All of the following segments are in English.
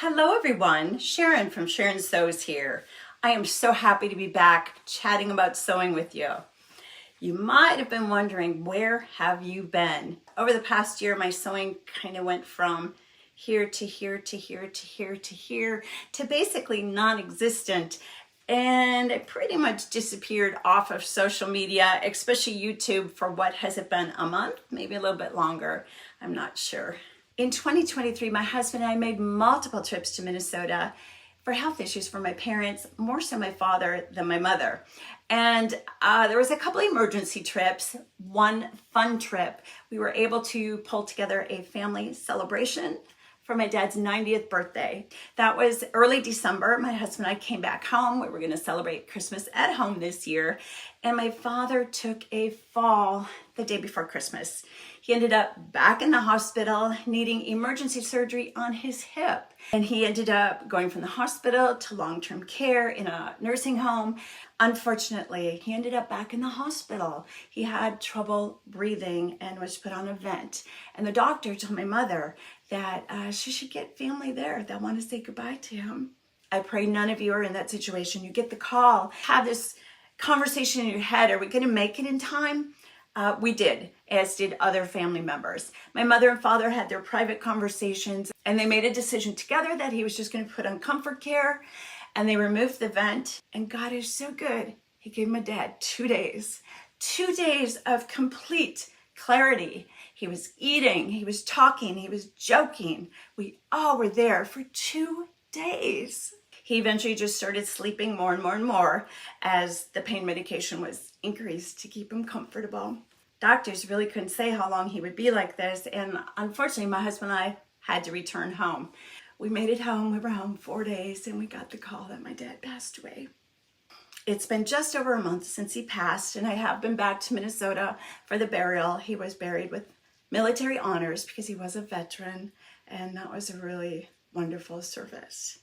Hello everyone, Sharon from Sharon Sews here. I am so happy to be back chatting about sewing with you. You might have been wondering, where have you been? Over the past year, my sewing kind of went from here to here to here to here to here to basically non-existent. And it pretty much disappeared off of social media, especially YouTube, for what has it been, a month? Maybe a little bit longer, I'm not sure. In 2023, my husband and I made multiple trips to Minnesota for health issues for my parents, more so my father than my mother. And there was a couple emergency trips, one fun trip. We were able to pull together a family celebration for my dad's 90th birthday. That was early December. My husband and I came back home. We were going to celebrate Christmas at home this year. And my father took a fall the day before Christmas. He ended up back in the hospital needing emergency surgery on his hip. And he ended up going from the hospital to long-term care in a nursing home. Unfortunately, he ended up back in the hospital. He had trouble breathing and was put on a vent. And the doctor told my mother that she should get family there that want to say goodbye to him. I pray none of you are in that situation. You get the call, have this conversation in your head, are we going to make it in time? We did, as did other family members. My mother and father had their private conversations, and they made a decision together that he was just going to put on comfort care, and they removed the vent. And God is so good. He gave my dad 2 days, 2 days of complete clarity. He was eating, he was talking, he was joking. We all were there for 2 days. He eventually just started sleeping more and more and more as the pain medication was increased to keep him comfortable. Doctors really couldn't say how long he would be like this, and unfortunately my husband and I had to return home. We made it home, we were home 4 days, and we got the call that my dad passed away. It's been just over a month since he passed, and I have been back to Minnesota for the burial. He was buried with military honors because he was a veteran, and that was a really wonderful service.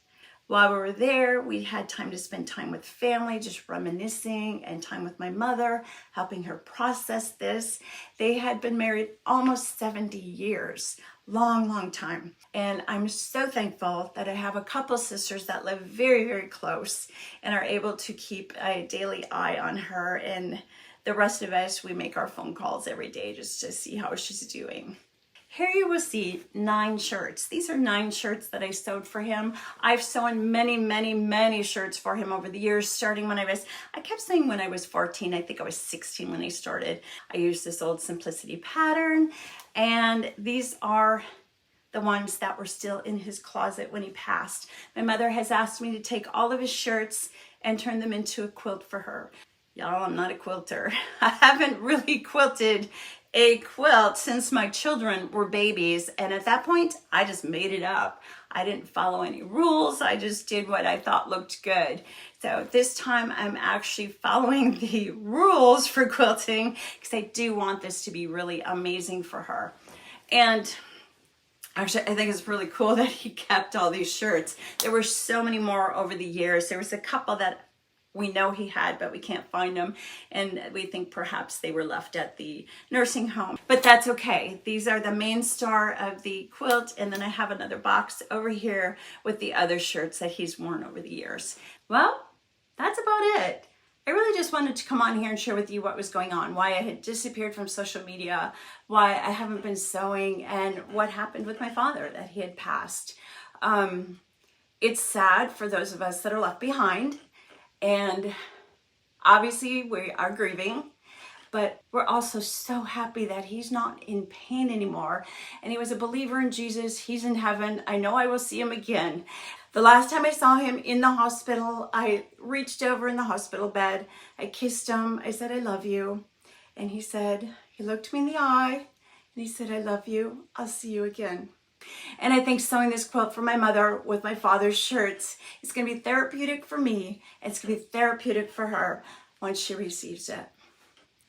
While we were there, we had time to spend time with family, just reminiscing, and time with my mother, helping her process this. They had been married almost 70 years, long time. And I'm so thankful that I have a couple sisters that live very, very close and are able to keep a daily eye on her. And the rest of us, we make our phone calls every day just to see how she's doing. Here you will see 9 shirts. These are 9 shirts that I sewed for him. I've sewn many shirts for him over the years, starting when I kept saying when I was 14, I think I was 16 when I started. I used this old Simplicity pattern, and these are the ones that were still in his closet when he passed. My mother has asked me to take all of his shirts and turn them into a quilt for her. Y'all, I'm not a quilter. I haven't really quilted a quilt since my children were babies, and at that point I just made it up. I didn't follow any rules. I just did what I thought looked good. So this time I'm actually following the rules for quilting because I do want this to be really amazing for her. And actually, I think it's really cool that he kept all these shirts. There were so many more over the years. There was a couple that we know he had, but we can't find them. And we think perhaps they were left at the nursing home. But that's okay. These are the main star of the quilt. And then I have another box over here with the other shirts that he's worn over the years. Well, that's about it. I really just wanted to come on here and share with you what was going on, why I had disappeared from social media, why I haven't been sewing, and what happened with my father, that he had passed. It's sad for those of us that are left behind. And obviously we are grieving, but we're also so happy that he's not in pain anymore. And he was a believer in Jesus. He's in heaven. I know I will see him again. The last time I saw him in the hospital, I reached over in the hospital bed. I kissed him. I said, I love you. And he looked me in the eye and he said, I love you. I'll see you again. And I think sewing this quilt for my mother with my father's shirts is going to be therapeutic for me. It's going to be therapeutic for her once she receives it.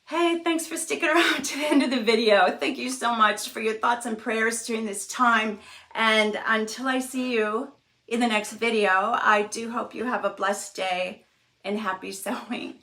Hey, thanks for sticking around to the end of the video. Thank you so much for your thoughts and prayers during this time. And until I see you in the next video, I do hope you have a blessed day and happy sewing.